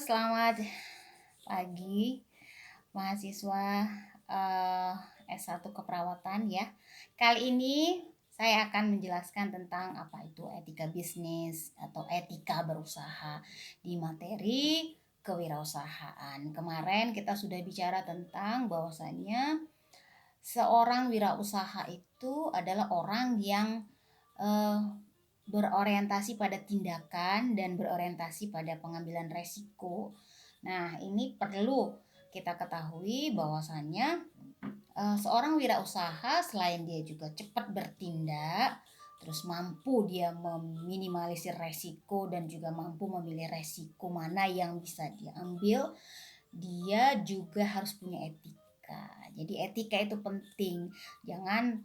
Selamat pagi mahasiswa eh, S1 keperawatan ya. Kali ini saya akan menjelaskan tentang apa itu etika bisnis atau etika berusaha di materi kewirausahaan. Kemarin kita sudah bicara tentang bahwasannya seorang wirausaha itu adalah orang yang eh, berorientasi pada tindakan dan berorientasi pada pengambilan resiko. Nah, ini perlu kita ketahui bahwasannya seorang wirausaha selain dia juga cepat bertindak, terus mampu dia meminimalisir resiko dan juga mampu memilih resiko mana yang bisa diambil, dia juga harus punya etika. Jadi etika itu penting. Jangan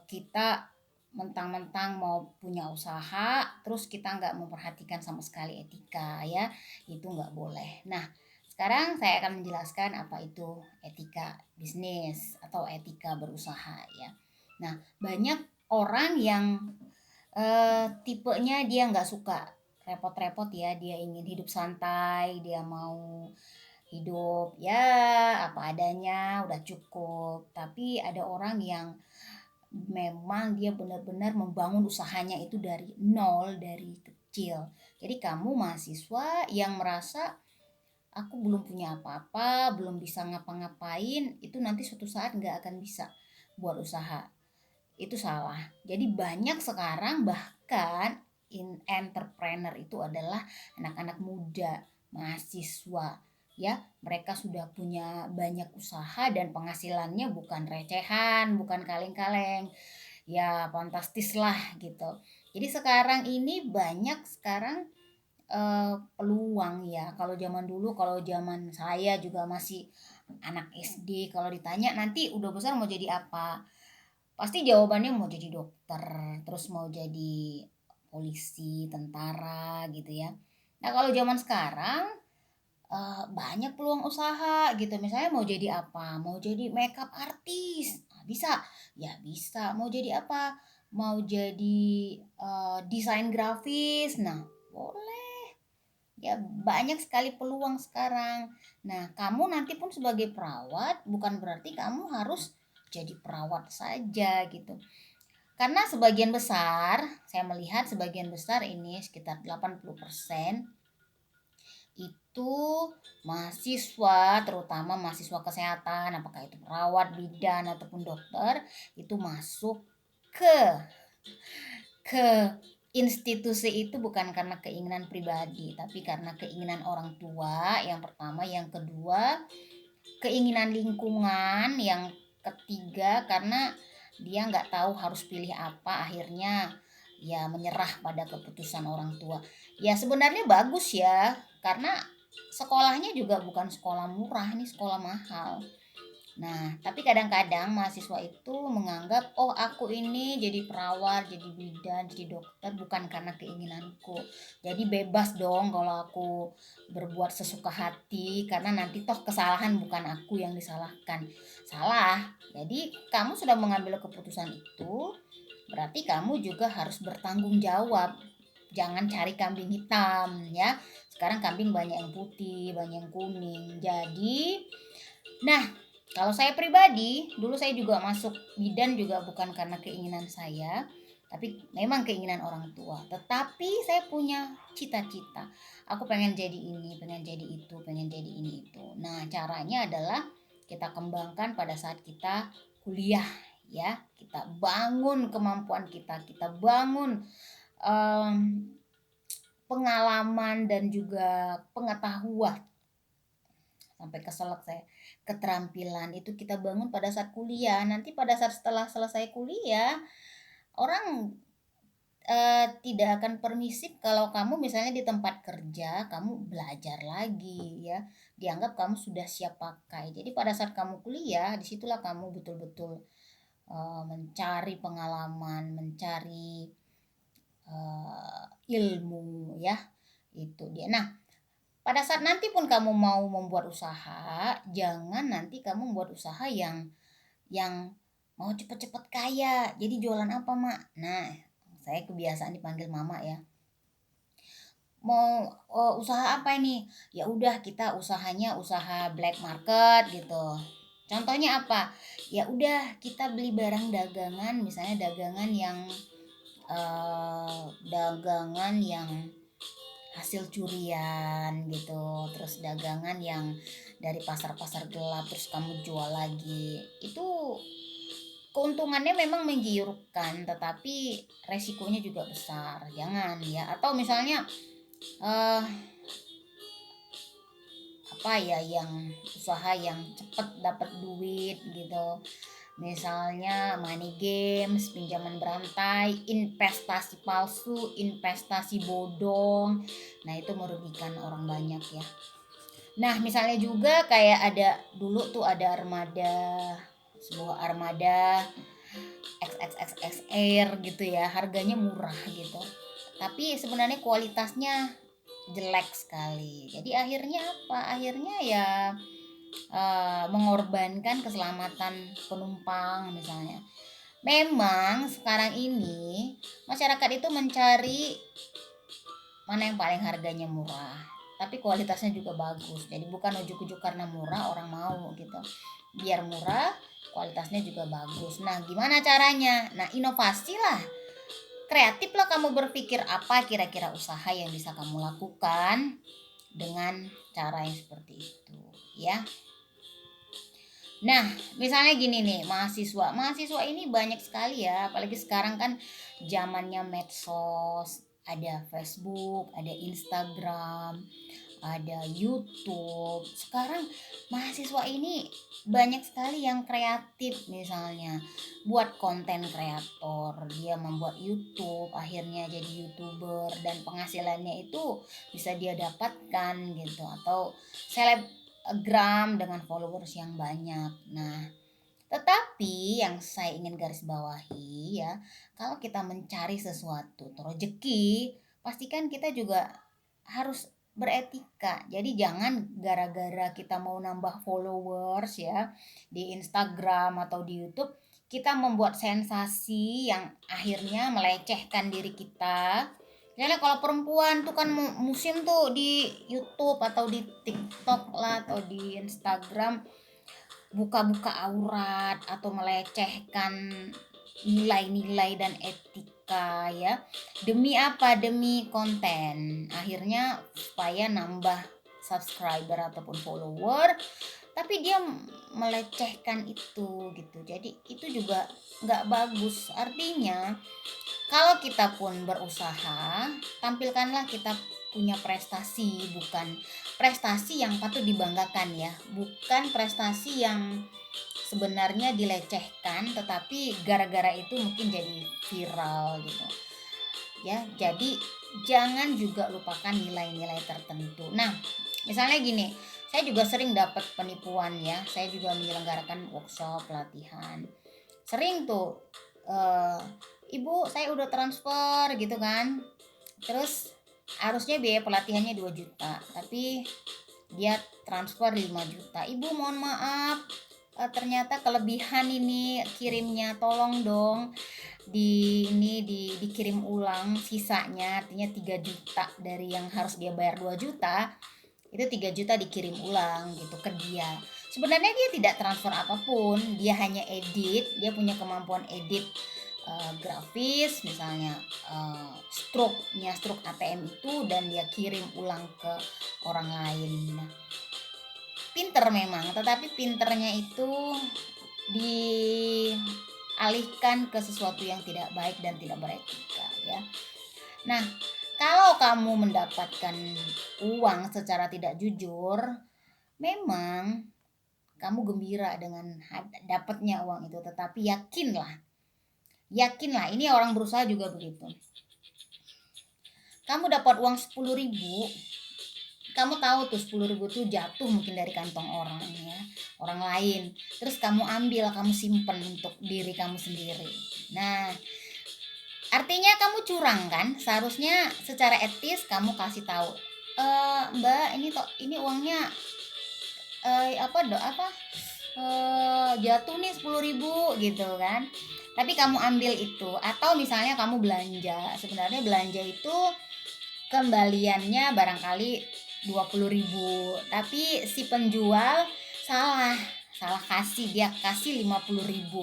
kita mentang-mentang mau punya usaha terus kita nggak memperhatikan sama sekali etika ya, itu nggak boleh. Nah, sekarang saya akan menjelaskan apa itu etika bisnis atau etika berusaha ya. Nah, banyak orang yang tipenya dia nggak suka repot-repot ya, dia ingin hidup santai, dia mau hidup ya apa adanya udah cukup. Tapi ada orang yang memang dia benar-benar membangun usahanya itu dari nol, dari kecil. Jadi kamu mahasiswa yang merasa aku belum punya apa-apa, belum bisa ngapa-ngapain, itu nanti suatu saat nggak akan bisa buat usaha. Itu salah. Jadi banyak sekarang bahkan entrepreneur itu adalah anak-anak muda, mahasiswa ya. Mereka sudah punya banyak usaha dan penghasilannya bukan recehan, bukan kaleng-kaleng. Ya fantastis lah gitu. Jadi sekarang ini banyak sekarang peluang ya. Kalau zaman dulu, kalau zaman saya juga masih anak SD, kalau ditanya nanti udah besar mau jadi apa? Pasti jawabannya mau jadi dokter, terus mau jadi polisi, tentara gitu ya. Nah, kalau zaman sekarang banyak peluang usaha gitu. Misalnya mau jadi apa? Mau jadi makeup artis. Nah, bisa. Ya bisa. Mau jadi apa? Mau jadi desain grafis. Nah, boleh. Ya banyak sekali peluang sekarang. Nah, kamu nanti pun sebagai perawat bukan berarti kamu harus jadi perawat saja gitu. Karena sebagian besar, saya melihat sebagian besar ini sekitar 80% itu mahasiswa, terutama mahasiswa kesehatan, apakah itu perawat, bidan ataupun dokter, itu masuk ke ke institusi itu bukan karena keinginan pribadi, tapi karena keinginan orang tua yang pertama, yang kedua keinginan lingkungan, yang ketiga karena dia nggak tahu harus pilih apa, akhirnya ya menyerah pada keputusan orang tua. Ya sebenarnya bagus ya, karena sekolahnya juga bukan sekolah murah, ini sekolah mahal. Nah, tapi kadang-kadang mahasiswa itu menganggap, oh aku ini jadi perawat, jadi bidan, jadi dokter bukan karena keinginanku. Jadi bebas dong kalau aku berbuat sesuka hati, karena nanti toh kesalahan bukan aku yang disalahkan. Salah. Jadi kamu sudah mengambil keputusan itu, berarti kamu juga harus bertanggung jawab. Jangan cari kambing hitam ya. Sekarang kambing banyak yang putih, banyak yang kuning. Jadi, nah, kalau saya pribadi, dulu saya juga masuk bidan juga bukan karena keinginan saya, tapi memang keinginan orang tua. Tetapi saya punya cita-cita. Aku pengen jadi ini, pengen jadi itu, pengen jadi ini itu. Nah, caranya adalah kita kembangkan pada saat kita kuliah ya. Kita bangun kemampuan kita bangun em, pengalaman dan juga pengetahuan, sampai keselak saya, keterampilan itu kita bangun pada saat kuliah. Nanti pada saat setelah selesai kuliah, orang tidak akan permisif kalau kamu misalnya di tempat kerja kamu belajar lagi ya, dianggap kamu sudah siap pakai. Jadi pada saat kamu kuliah disitulah kamu betul-betul mencari pengalaman, mencari ilmu ya, itu dia. Nah, pada saat nanti pun kamu mau membuat usaha, jangan nanti kamu membuat usaha yang mau cepet-cepet kaya. Jadi jualan apa, Mak? Nah, saya kebiasaan dipanggil Mama ya. mau usaha apa ini? Ya udah kita usahanya usaha black market gitu. Contohnya apa? Ya udah kita beli barang dagangan, misalnya dagangan yang hasil curian gitu, terus dagangan yang dari pasar-pasar gelap terus kamu jual lagi. Itu keuntungannya memang menggiurkan, tetapi resikonya juga besar. Jangan ya. Atau misalnya eh apa ya, yang usaha yang cepet dapat duit gitu, misalnya money games, pinjaman berantai, investasi palsu, investasi bodong. Nah itu merugikan orang banyak ya. Nah misalnya juga kayak ada dulu tuh ada sebuah armada XXXX Air gitu ya, harganya murah gitu, tapi sebenarnya kualitasnya jelek sekali. Jadi akhirnya apa? Akhirnya ya mengorbankan keselamatan penumpang misalnya. Memang sekarang ini masyarakat itu mencari mana yang paling harganya murah, tapi kualitasnya juga bagus. Jadi bukan ujuk-ujuk karena murah orang mau gitu. Biar murah, kualitasnya juga bagus. Nah, gimana caranya? Nah, inovasi lah. Kreatif lah kamu berpikir apa kira-kira usaha yang bisa kamu lakukan dengan cara yang seperti itu, ya. Nah, misalnya gini nih, mahasiswa. Mahasiswa ini banyak sekali ya, apalagi sekarang kan zamannya medsos, ada Facebook, ada Instagram, ada YouTube. Sekarang mahasiswa ini banyak sekali yang kreatif, misalnya buat konten kreator, dia membuat YouTube, akhirnya jadi YouTuber dan penghasilannya itu bisa dia dapatkan gitu, atau selebgram dengan followers yang banyak. Nah, tetapi yang saya ingin garis bawahi ya, kalau kita mencari sesuatu rezeki, pastikan kita juga harus beretika. Jadi jangan gara-gara kita mau nambah followers ya di Instagram atau di YouTube, kita membuat sensasi yang akhirnya melecehkan diri kita. Misalnya kalau perempuan tuh kan musim tuh di YouTube atau di TikTok lah atau di Instagram buka-buka aurat atau melecehkan nilai-nilai dan etika ya. Demi apa? Demi konten. Akhirnya supaya nambah subscriber ataupun follower, tapi dia melecehkan itu gitu. Jadi itu juga nggak bagus. Artinya kalau kita pun berusaha, tampilkanlah kita punya prestasi, bukan prestasi yang patut dibanggakan ya, bukan prestasi yang sebenarnya dilecehkan, tetapi gara-gara itu mungkin jadi viral gitu. Ya, jadi jangan juga lupakan nilai-nilai tertentu. Nah, misalnya gini, saya juga sering dapat penipuan ya. Saya juga menyelenggarakan workshop pelatihan. Sering tuh eh, ibu saya udah transfer gitu kan, terus harusnya biaya pelatihannya 2 juta tapi dia transfer 5 juta. Ibu mohon maaf, ternyata kelebihan ini kirimnya, tolong dong dikirim ulang sisanya, artinya 3 juta dari yang harus dia bayar 2 juta, itu 3 juta dikirim ulang gitu ke dia. Sebenarnya dia tidak transfer apapun, dia hanya edit, dia punya kemampuan edit grafis misalnya, stroke ATM itu, dan dia kirim ulang ke orang lain. Nah, pinter memang, tetapi pinternya itu dialihkan ke sesuatu yang tidak baik dan tidak beretika ya. Nah, kalau kamu mendapatkan uang secara tidak jujur, memang kamu gembira dengan dapatnya uang itu, tetapi yakinlah ini orang berusaha juga begitu. Kamu dapat uang 10.000, kamu tahu tuh 10.000 tuh jatuh mungkin dari kantong orang ya, orang lain, terus kamu ambil, kamu simpen untuk diri kamu sendiri. Nah, artinya kamu curang kan? Seharusnya secara etis kamu kasih tahu, Mbak, ini uangnya jatuh nih 10.000 gitu kan. Tapi kamu ambil itu. Atau misalnya kamu belanja, sebenarnya belanja itu kembaliannya barangkali 20.000, tapi si penjual salah salah kasih, dia kasih 50.000,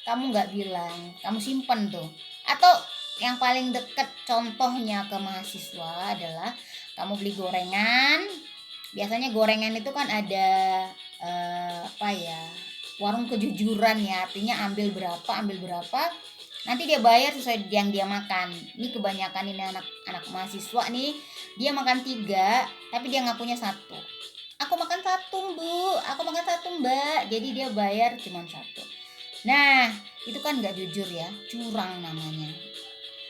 kamu nggak bilang, kamu simpen tuh. Atau yang paling deket contohnya ke mahasiswa adalah kamu beli gorengan. Biasanya gorengan itu kan ada apa ya, warung kejujuran ya, artinya ambil berapa, nanti dia bayar sesuai yang dia makan. Ini kebanyakan ini anak-anak mahasiswa nih, dia makan tiga tapi dia ngakunya satu. Aku makan satu bu, aku makan satu mbak, jadi dia bayar cuma satu. Nah itu kan nggak jujur ya, curang namanya.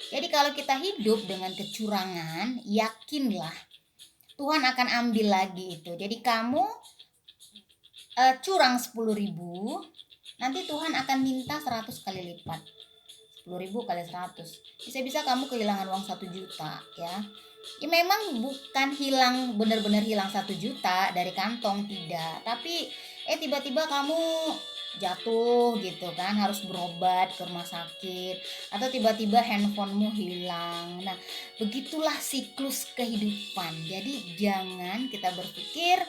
Jadi kalau kita hidup dengan kecurangan, yakinlah Tuhan akan ambil lagi itu. Jadi kamu curang 10.000, nanti Tuhan akan minta 100 kali lipat. 10.000 kali 100, bisa-bisa kamu kehilangan uang 1 juta ya. Ya memang bukan hilang, benar-benar hilang 1 juta dari kantong, tidak, tapi tiba-tiba kamu jatuh gitu kan, harus berobat ke rumah sakit, atau tiba-tiba handphonemu hilang. Nah begitulah siklus kehidupan. Jadi jangan kita berpikir,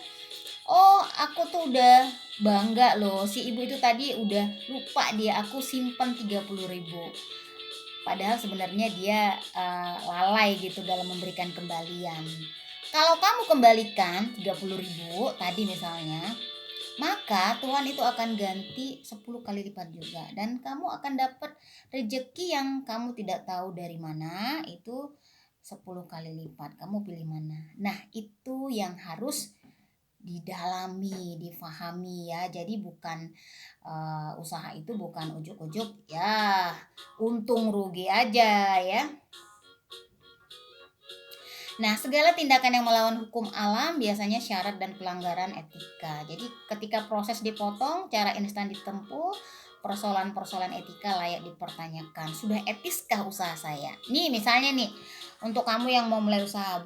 oh aku tuh udah bangga loh, si ibu itu tadi udah lupa dia aku simpan 30.000. Padahal sebenarnya dia lalai gitu dalam memberikan kembalian. Kalau kamu kembalikan 30.000 tadi misalnya, maka Tuhan itu akan ganti 10 kali lipat juga, dan kamu akan dapat rezeki yang kamu tidak tahu dari mana, itu 10 kali lipat. Kamu pilih mana? Nah itu yang harus didalami, difahami ya. Jadi bukan usaha itu bukan ujuk-ujuk ya untung rugi aja ya. Nah, segala tindakan yang melawan hukum alam biasanya syarat dan pelanggaran etika. Jadi ketika proses dipotong, cara instan ditempuh, persoalan-persoalan etika layak dipertanyakan. Sudah etiskah usaha saya? Nih misalnya nih, untuk kamu yang mau mulai usaha,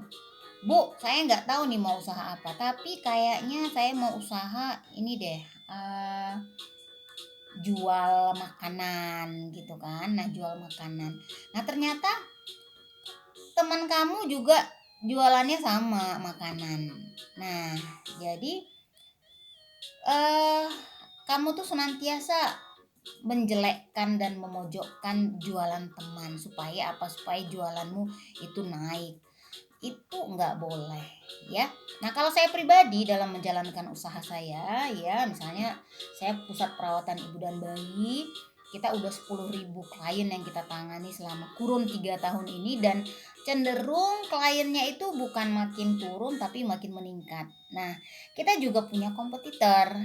Bu, saya nggak tahu nih mau usaha apa, tapi kayaknya saya mau usaha ini deh, jual makanan gitu kan. Nah, jual makanan. Nah, ternyata teman kamu juga jualannya sama makanan. Nah, jadi eh kamu tuh senantiasa menjelekkan dan memojokkan jualan teman, supaya apa? Supaya jualanmu itu naik. Itu nggak boleh ya. Nah kalau saya pribadi dalam menjalankan usaha saya ya, misalnya saya pusat perawatan ibu dan bayi, kita udah 10.000 klien yang kita tangani selama kurun 3 tahun ini, dan cenderung kliennya itu bukan makin turun tapi makin meningkat. Nah kita juga punya kompetitor.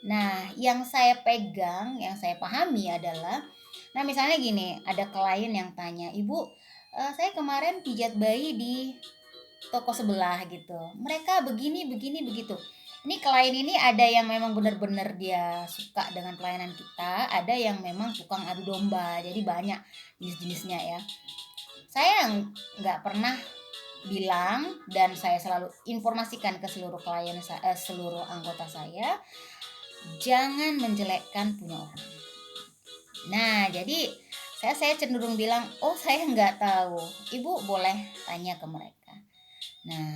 Nah yang saya pegang, yang saya pahami adalah, nah misalnya gini, ada klien yang tanya, ibu, saya kemarin pijat bayi di toko sebelah gitu, mereka begini begini begitu. Ini klien ini ada yang memang benar-benar dia suka dengan pelayanan kita, ada yang memang tukang adu domba, jadi banyak jenis-jenisnya ya. Saya nggak pernah bilang, dan saya selalu informasikan ke seluruh klien, seluruh anggota saya, jangan menjelekkan punya orang. Nah jadi saya cenderung bilang, oh saya nggak tahu, ibu boleh tanya ke mereka. Nah,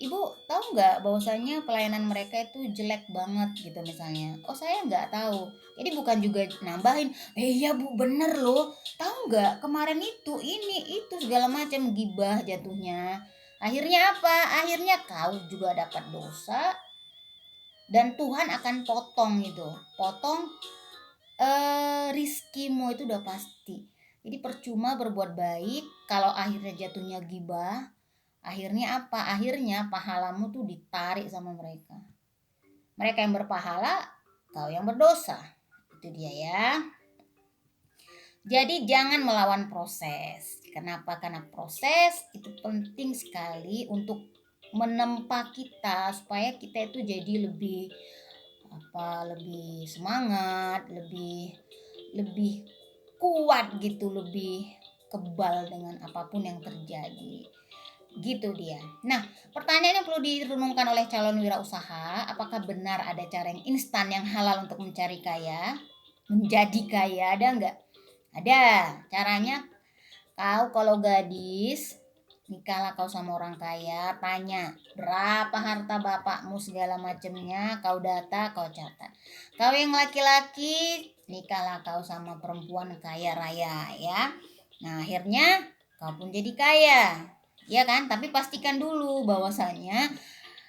ibu tahu nggak bahwasanya pelayanan mereka itu jelek banget gitu misalnya. Oh saya nggak tahu. Jadi bukan juga nambahin, iya bu bener loh. Tahu nggak kemarin itu ini itu segala macam, gibah jatuhnya. Akhirnya apa? Akhirnya kau juga dapat dosa, dan Tuhan akan potong itu. Potong rizkimu itu udah pasti. Jadi percuma berbuat baik kalau akhirnya jatuhnya gibah. Akhirnya apa? Akhirnya pahalamu tuh ditarik sama mereka. Mereka yang berpahala, kau yang berdosa. Itu dia ya. Jadi jangan melawan proses. Kenapa? Karena proses itu penting sekali untuk menempa kita, supaya kita itu jadi lebih lebih semangat, lebih lebih kuat gitu, lebih kebal dengan apapun yang terjadi. Gitu dia. Nah, pertanyaan yang perlu direnungkan oleh calon wirausaha, apakah benar ada cara yang instan yang halal untuk mencari kaya, menjadi kaya? Ada enggak? Ada. Caranya, kau kalau gadis Nikahlah kau sama orang kaya, tanya berapa harta bapakmu segala macemnya, kau data, kau catat. Kau yang laki-laki, nikahlah kau sama perempuan kaya raya ya. Nah, akhirnya kau pun jadi kaya. Ya kan? Tapi pastikan dulu bahwasanya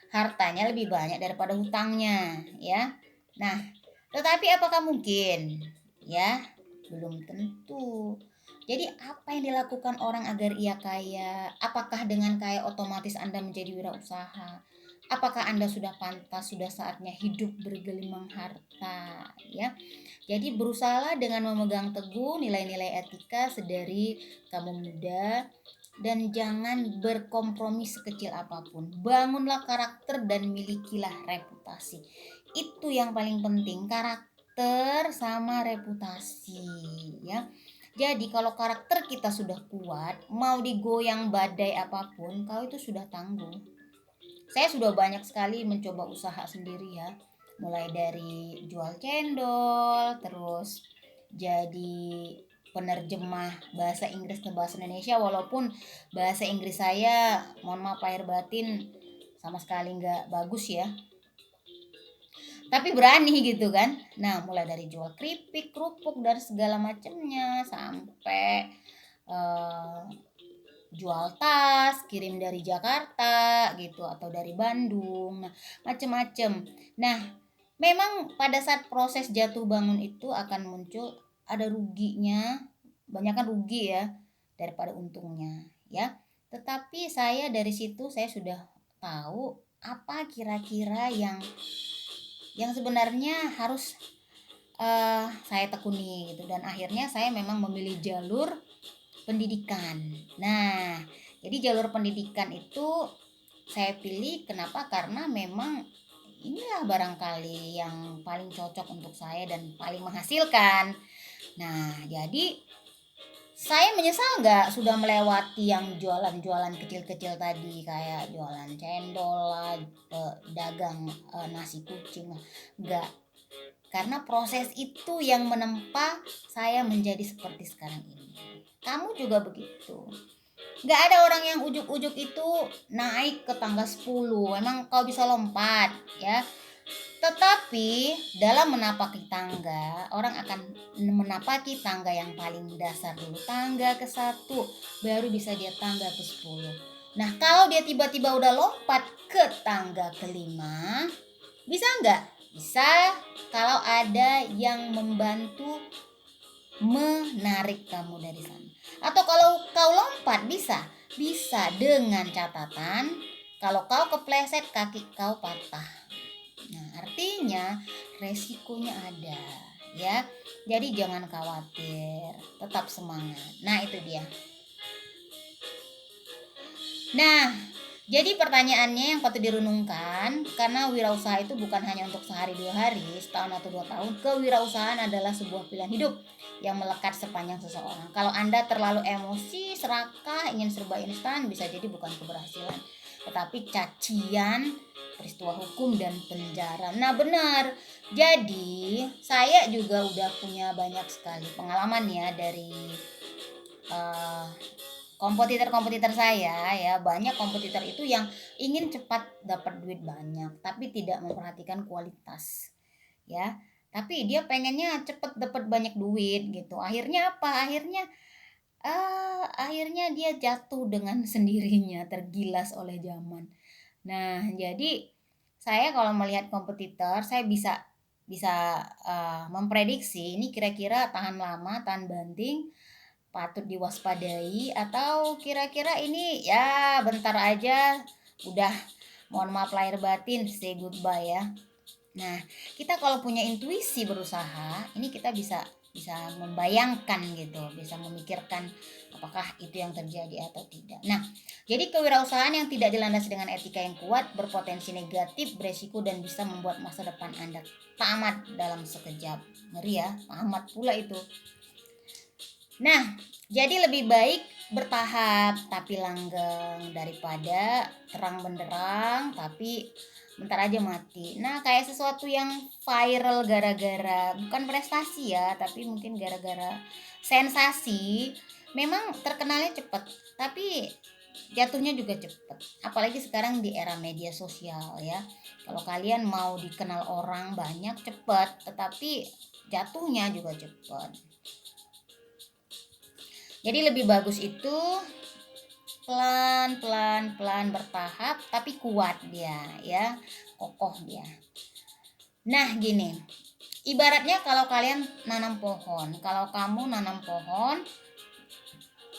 hartanya lebih banyak daripada hutangnya, ya. Nah, tetapi apakah mungkin? Ya, belum tentu. Jadi apa yang dilakukan orang agar ia kaya? Apakah dengan kaya otomatis Anda menjadi wirausaha? Apakah Anda sudah pantas, sudah saatnya hidup bergelimang harta, ya? Jadi berusahalah dengan memegang teguh nilai-nilai etika sedari kamu muda dan jangan berkompromi sekecil apapun. Bangunlah karakter dan milikilah reputasi. Itu yang paling penting, karakter sama reputasi, ya. Jadi kalau karakter kita sudah kuat, mau digoyang badai apapun, kau itu sudah tangguh. Saya sudah banyak sekali mencoba usaha sendiri ya. Mulai dari jual cendol, terus jadi penerjemah bahasa Inggris ke bahasa Indonesia, walaupun bahasa Inggris saya mohon maaf lahir batin sama sekali nggak bagus ya, tapi berani gitu kan. Nah, mulai dari jual keripik, kerupuk dan segala macamnya sampai eh, jual tas, kirim dari Jakarta gitu atau dari Bandung. Nah, macem-macem. Nah, memang pada saat proses jatuh bangun itu akan muncul ada ruginya, banyak kan rugi ya daripada untungnya, ya. Tetapi saya dari situ saya sudah tahu apa kira-kira yang sebenarnya harus saya tekuni gitu, dan akhirnya saya memang memilih jalur pendidikan. Nah, jadi jalur pendidikan itu saya pilih kenapa? Karena memang inilah barangkali yang paling cocok untuk saya dan paling menghasilkan. Nah, jadi saya menyesal nggak sudah melewati yang jualan-jualan kecil-kecil tadi kayak jualan cendol lah, dagang nasi kucing lah. Nggak, karena proses itu yang menempa saya menjadi seperti sekarang ini. Kamu juga begitu. Nggak ada orang yang ujuk-ujuk itu naik ke tangga 10. Emang kau bisa lompat, ya. Tetapi dalam menapaki tangga, orang akan menapaki tangga yang paling dasar dulu. Tangga ke 1, baru bisa dia tangga ke 10. Nah, kalau dia tiba-tiba udah lompat ke tangga ke 5, bisa nggak? Bisa kalau ada yang membantu menarik kamu dari sana. Atau kalau kau lompat bisa, bisa dengan catatan kalau kau kepleset kaki kau patah. Nah, artinya resikonya ada, ya. Jadi jangan khawatir, tetap semangat. Nah, itu dia. Nah, jadi pertanyaannya yang patut direnungkan, karena wirausaha itu bukan hanya untuk sehari 2 hari, setahun atau 2 tahun. Kewirausahaan adalah sebuah pilihan hidup yang melekat sepanjang seseorang. Kalau Anda terlalu emosi, serakah, ingin serba instan, bisa jadi bukan keberhasilan, tetapi cacian, peristiwa hukum dan penjara. Nah, benar. Jadi, saya juga udah punya banyak sekali pengalaman ya dari eh, kompetitor-kompetitor saya ya. Banyak kompetitor itu yang ingin cepat dapat duit banyak tapi tidak memperhatikan kualitas, ya. Tapi dia pengennya cepet dapat banyak duit gitu. Akhirnya apa? Akhirnya dia jatuh dengan sendirinya, tergilas oleh zaman. Nah, jadi saya kalau melihat kompetitor, saya bisa memprediksi ini kira-kira tahan lama, tahan banting, patut diwaspadai, atau kira-kira ini ya bentar aja udah mohon maaf lahir batin say goodbye ya. Nah, kita kalau punya intuisi berusaha, ini kita bisa bisa membayangkan gitu, bisa memikirkan apakah itu yang terjadi atau tidak. Nah, jadi kewirausahaan yang tidak dilandasi dengan etika yang kuat berpotensi negatif, beresiko dan bisa membuat masa depan Anda tamat dalam sekejap. Ngeri ya, tamat pula itu. Nah, jadi lebih baik bertahap tapi langgeng daripada terang benderang tapi bentar aja mati. Nah, kayak sesuatu yang viral gara-gara bukan prestasi ya, tapi mungkin gara-gara sensasi, memang terkenalnya cepat, tapi jatuhnya juga cepet. Apalagi sekarang di era media sosial ya. Kalau kalian mau dikenal orang banyak cepet, tetapi jatuhnya juga cepet. Jadi lebih bagus itu pelan pelan pelan bertahap tapi kuat dia ya, kokoh dia. Nah gini, ibaratnya kalau kalian nanam pohon, kalau kamu nanam pohon,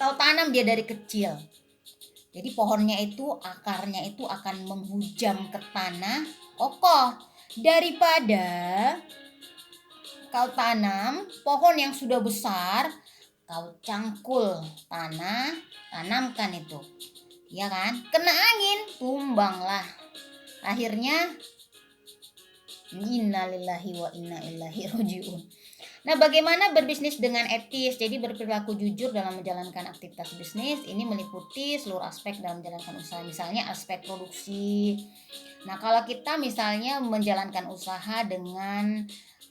kau tanam dia dari kecil. Jadi pohonnya itu akarnya itu akan menghujam ke tanah kokoh, daripada kau tanam pohon yang sudah besar, kau cangkul tanah, tanamkan itu, ya kan? Kena angin, tumbanglah. Akhirnya innalillahi wa inna ilaihi rajiun. Nah, bagaimana berbisnis dengan etis? Jadi berperilaku jujur dalam menjalankan aktivitas bisnis ini meliputi seluruh aspek dalam menjalankan usaha. Misalnya aspek produksi. Nah, kalau kita misalnya menjalankan usaha dengan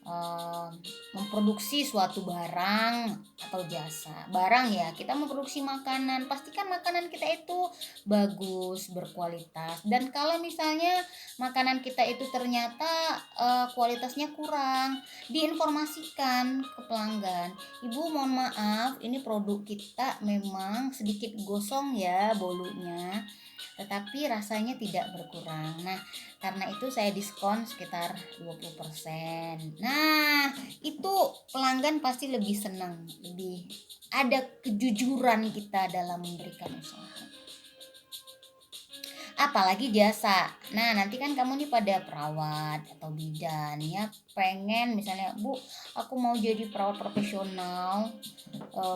eh, memproduksi suatu barang atau jasa. Barang ya, kita memproduksi makanan, pastikan makanan kita itu bagus, berkualitas. Dan kalau misalnya makanan kita itu ternyata kualitasnya kurang, diinformasikan ke pelanggan, ibu mohon maaf ini produk kita memang sedikit gosong ya bolunya, tetapi rasanya tidak berkurang. Nah, karena itu saya diskon sekitar 20%. Nah, itu pelanggan pasti lebih senang, lebih ada kejujuran kita dalam memberikan usaha. Apalagi jasa. Nah, nanti kan kamu nih pada perawat atau bidan ya, pengen misalnya, "Bu, aku mau jadi perawat profesional,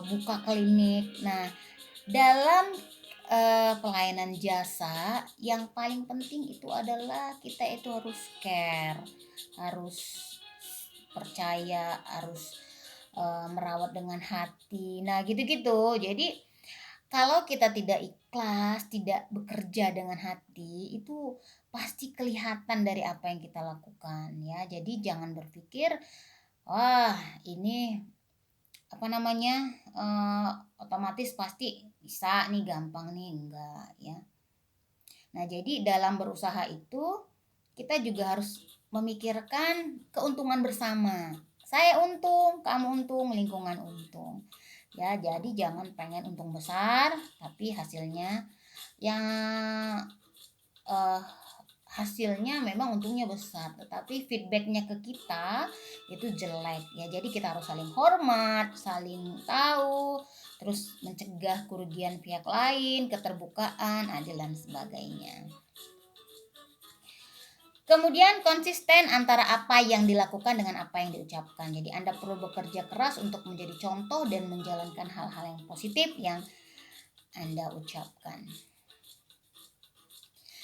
buka klinik." Nah, dalam pelayanan jasa yang paling penting itu adalah kita itu harus care, harus percaya, harus merawat dengan hati. Nah, gitu-gitu. Jadi kalau kita tidak ikhlas, tidak bekerja dengan hati, itu pasti kelihatan dari apa yang kita lakukan ya. Jadi jangan berpikir, wah ini apa namanya, otomatis pasti bisa nih, gampang nih, enggak ya. Nah jadi dalam berusaha itu kita juga harus memikirkan keuntungan bersama. Saya untung, kamu untung, lingkungan untung. Ya, jadi jangan pengen untung besar tapi hasilnya yang eh, hasilnya memang untungnya besar tetapi feedbacknya ke kita itu jelek ya. Jadi kita harus saling hormat, saling tahu, terus mencegah kerugian pihak lain, keterbukaan, adil dan sebagainya. Kemudian konsisten antara apa yang dilakukan dengan apa yang diucapkan. Jadi Anda perlu bekerja keras untuk menjadi contoh dan menjalankan hal-hal yang positif yang Anda ucapkan.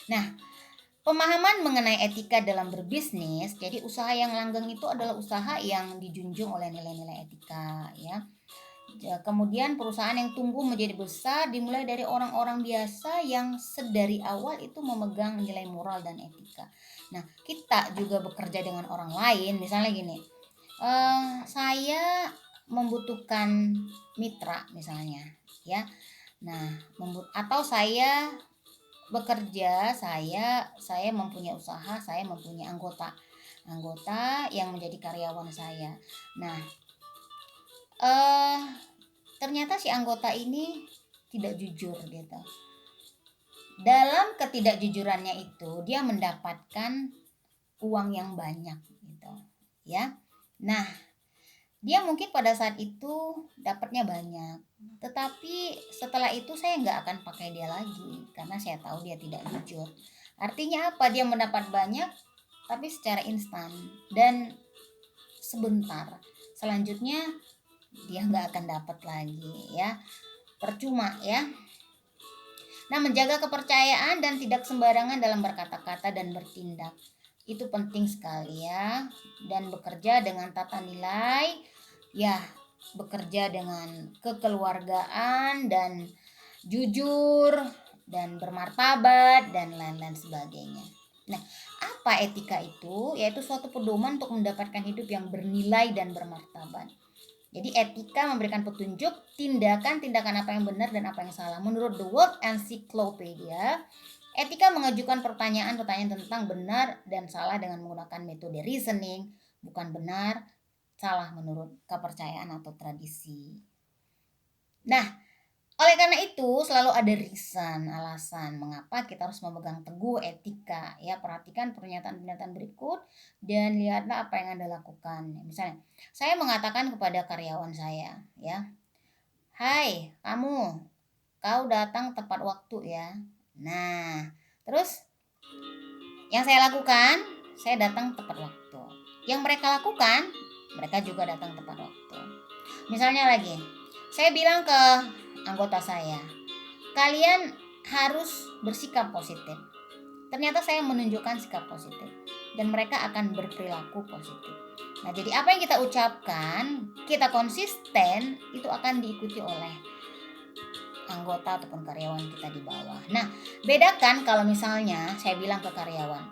Nah, pemahaman mengenai etika dalam berbisnis, jadi usaha yang langgeng itu adalah usaha yang dijunjung oleh nilai-nilai etika ya. Kemudian perusahaan yang tumbuh menjadi besar dimulai dari orang-orang biasa yang sedari awal itu memegang nilai moral dan etika. Nah, kita juga bekerja dengan orang lain, misalnya gini, saya membutuhkan mitra misalnya, ya. Nah, atau saya bekerja, saya mempunyai usaha, saya mempunyai anggota yang menjadi karyawan saya. Nah, ternyata si anggota ini tidak jujur gitu. Dalam ketidakjujurannya itu dia mendapatkan uang yang banyak gitu ya. Nah, dia mungkin pada saat itu dapatnya banyak, tetapi setelah itu saya nggak akan pakai dia lagi karena saya tahu dia tidak jujur. Artinya apa? Dia mendapat banyak tapi secara instan dan sebentar. Selanjutnya dia nggak akan dapat lagi ya, percuma ya. Nah, menjaga kepercayaan dan tidak sembarangan dalam berkata-kata dan bertindak itu penting sekali ya. Dan bekerja dengan tata nilai ya, bekerja dengan kekeluargaan dan jujur dan bermartabat dan lain-lain sebagainya. Nah, apa etika itu? Yaitu suatu pedoman untuk mendapatkan hidup yang bernilai dan bermartabat. Jadi etika memberikan petunjuk tindakan-tindakan apa yang benar dan apa yang salah. Menurut The World Encyclopedia, etika mengajukan pertanyaan-pertanyaan tentang benar dan salah dengan menggunakan metode reasoning, bukan benar, salah menurut kepercayaan atau tradisi. Nah, oleh karena itu selalu ada reason, alasan mengapa kita harus memegang teguh etika. Ya, perhatikan pernyataan-pernyataan berikut dan lihatlah apa yang Anda lakukan. Misalnya, saya mengatakan kepada karyawan saya, ya, "Hai, kamu, kau datang tepat waktu ya." Nah, terus yang saya lakukan, saya datang tepat waktu. Yang mereka lakukan, mereka juga datang tepat waktu. Misalnya lagi, saya bilang ke anggota saya, kalian harus bersikap positif. Ternyata saya menunjukkan sikap positif dan mereka akan berperilaku positif. Nah, jadi apa yang kita ucapkan, kita konsisten, itu akan diikuti oleh anggota ataupun karyawan kita di bawah. Nah, bedakan kalau misalnya saya bilang ke karyawan,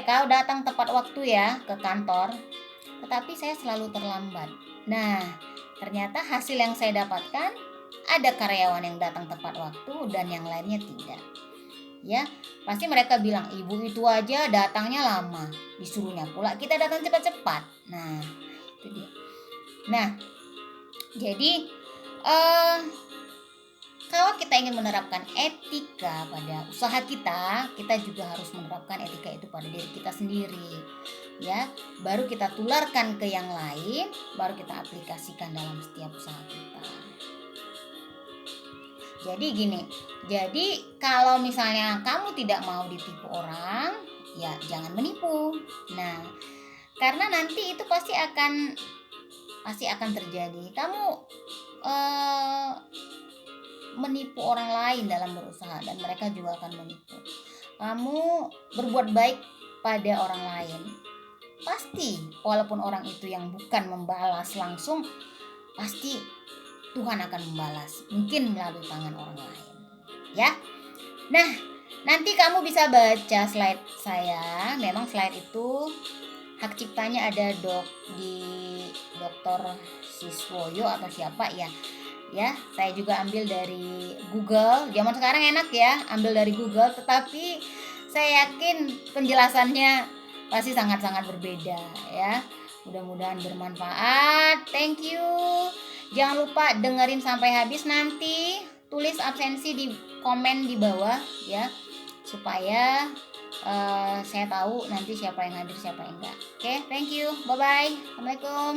kau datang tepat waktu ya ke kantor, tetapi saya selalu terlambat. Nah, ternyata hasil yang saya dapatkan, ada karyawan yang datang tepat waktu dan yang lainnya tidak. Ya, pasti mereka bilang, ibu itu aja datangnya lama, disuruhnya pula kita datang cepat-cepat. Nah, itu dia. Nah, jadi kalau kita ingin menerapkan etika pada usaha kita, kita juga harus menerapkan etika itu pada diri kita sendiri. Ya, baru kita tularkan ke yang lain, baru kita aplikasikan dalam setiap usaha kita. Jadi gini, jadi kalau misalnya kamu tidak mau ditipu orang, ya jangan menipu. Nah, karena nanti itu pasti akan terjadi. Kamu menipu orang lain dalam berusaha dan mereka juga akan menipu. Kamu berbuat baik pada orang lain, pasti walaupun orang itu yang bukan membalas langsung, pasti Tuhan akan membalas, mungkin melalui tangan orang lain. Ya. Nah, nanti kamu bisa baca slide saya. Memang slide itu hak ciptanya ada di Dr. Siswoyo atau siapa ya. Ya, saya juga ambil dari Google. Zaman sekarang enak ya, ambil dari Google, tetapi saya yakin penjelasannya pasti sangat-sangat berbeda ya. Mudah-mudahan bermanfaat. Thank you. Jangan lupa dengerin sampai habis, nanti tulis absensi di komen di bawah ya, supaya saya tahu nanti siapa yang hadir siapa yang enggak. Oke, thank you. Bye bye. Assalamualaikum.